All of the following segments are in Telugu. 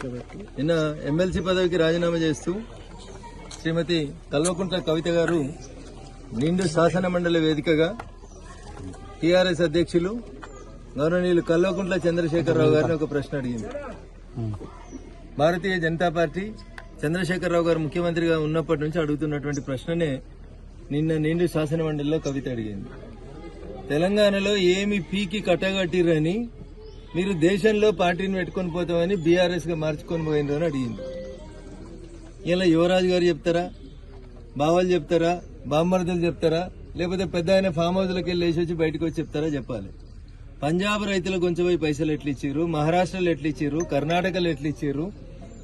నిన్న ఎమ్మెల్సీ పదవికి రాజీనామా చేస్తూ శ్రీమతి కల్వకుంట్ల కవిత గారు నిండు శాసన మండలి వేదికగా టీఆర్ఎస్ అధ్యక్షులు గౌరవనీయులు కల్వకుంట్ల చంద్రశేఖరరావు గారిని ఒక ప్రశ్న అడిగింది. భారతీయ జనతా పార్టీ చంద్రశేఖరరావు గారు ముఖ్యమంత్రిగా ఉన్నప్పటి నుంచి అడుగుతున్నటువంటి ప్రశ్ననే నిన్న నిండు శాసన మండలిలో కవిత అడిగింది. తెలంగాణలో ఏమి పీకి కట్టగట్టిరని మీరు దేశంలో పార్టీని పెట్టుకొని పోతామని బీఆర్ఎస్ గా మార్చుకొని పోయినరు అని అడిగింది. ఇలా యువరాజు గారు చెప్తారా, బావాలు చెప్తారా, బామ్మర్దులు చెప్తారా, లేకపోతే పెద్ద ఆయన ఫామ్ హౌస్లోకి వెళ్ళి లేచి వచ్చి బయటకు వచ్చి చెప్తారా చెప్పాలి. పంజాబ్ రైతులకు కొంచెం పోయి పైసలు ఎట్లా ఇచ్చారు, మహారాష్ట్రలో ఎట్లా ఇచ్చారు, కర్ణాటకలో ఎట్లా ఇచ్చారు,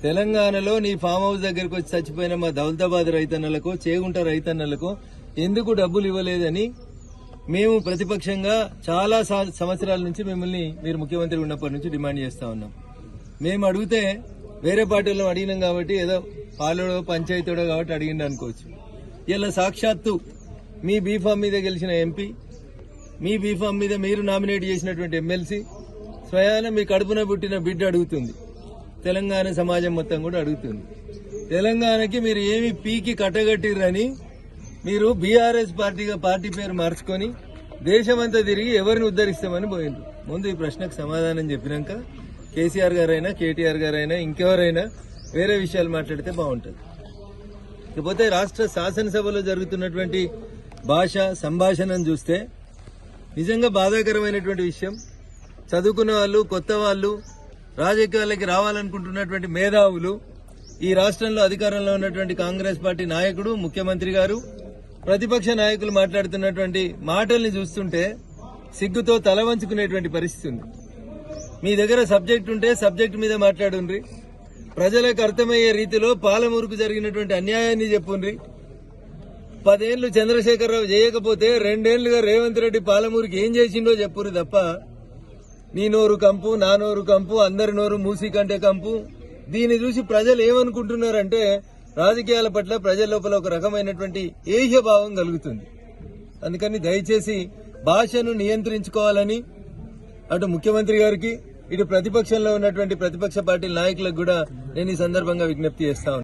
తెలంగాణలో నీ ఫామ్ హౌస్ దగ్గరకు వచ్చి చచ్చిపోయిన మా దౌలతాబాద్ రైతన్నలకు, చేగుంట రైతన్నలకు ఎందుకు డబ్బులు ఇవ్వలేదని మేము ప్రతిపక్షంగా చాలా సంవత్సరాల నుంచి మిమ్మల్ని మీరు ముఖ్యమంత్రి ఉన్నప్పటి నుంచి డిమాండ్ చేస్తా ఉన్నాం. మేము అడిగితే వేరే పార్టీలను అడిగినాం కాబట్టి ఏదో పాలోడో పంచాయతీడో కాబట్టి అడిగిండు అనుకోవచ్చు. ఇలా సాక్షాత్తు మీ బీఫామ్ మీద గెలిచిన ఎంపీ, మీ బీఫామ్ మీద మీరు నామినేట్ చేసినటువంటి ఎమ్మెల్సీ, స్వయాన మీ కడుపున పుట్టిన బిడ్డ అడుగుతుంది. తెలంగాణ సమాజం మొత్తం కూడా అడుగుతుంది. తెలంగాణకి మీరు ఏమి పీకి కట్టగట్టిరని మీరు బీఆర్ఎస్ పార్టీ పేరు మార్చుకొని దేశమంతా తిరిగి ఎవరిని ఉద్ధరిస్తామని పోయిండ్రు. ముందు ఈ ప్రశ్నకు సమాధానం చెప్పినాక కేసీఆర్ గారైనా, కేటీఆర్ గారైనా, ఇంకెవరైనా వేరే విషయాలు మాట్లాడితే బాగుంటుంది. ఇకపోతే రాష్ట్ర శాసనసభలో జరుగుతున్నటువంటి సంభాషణను చూస్తే నిజంగా బాధాకరమైనటువంటి విషయం. చదువుకున్న వాళ్ళు, కొత్త వాళ్ళు, రాజకీయాలకి రావాలనుకుంటున్నటువంటి మేధావులు, ఈ రాష్ట్రంలో అధికారంలో ఉన్నటువంటి కాంగ్రెస్ పార్టీ నాయకుడు, ముఖ్యమంత్రి గారు, ప్రతిపక్ష నాయకులు మాట్లాడుతున్నటువంటి మాటల్ని చూస్తుంటే సిగ్గుతో తల వంచుకునేటువంటి పరిస్థితి ఉంది. మీ దగ్గర సబ్జెక్ట్ ఉంటే సబ్జెక్ట్ మీద మాట్లాడుండ్రి, ప్రజలకు అర్థమయ్యే రీతిలో పాలమూరుకు జరిగినటువంటి అన్యాయాన్ని చెప్పుండ్రి. 10 ఏళ్లు చంద్రశేఖరరావు చేయకపోతే 2 ఏళ్లుగా రేవంత్ రెడ్డి పాలమూరుకి ఏం చేసిండో చెప్పురు తప్ప నీ నోరు కంపు, నా నోరు కంపు, అందరి నోరు మూసి కంటే కంపు. దీన్ని చూసి ప్రజలు ఏమనుకుంటున్నారంటే రాజకీయాల పట్ల ప్రజల లోపల ఒక రకమైనటువంటి ఏహ్యభావం కలుగుతుంది. అందుకని దయచేసి భాషను నియంత్రించుకోవాలని అటు ముఖ్యమంత్రి గారికి, ఇటు ప్రతిపక్షంలో ఉన్నటువంటి ప్రతిపక్ష పార్టీ నాయకులకు కూడా నేను ఈ సందర్భంగా విజ్ఞప్తి చేస్తా ఉన్నాను.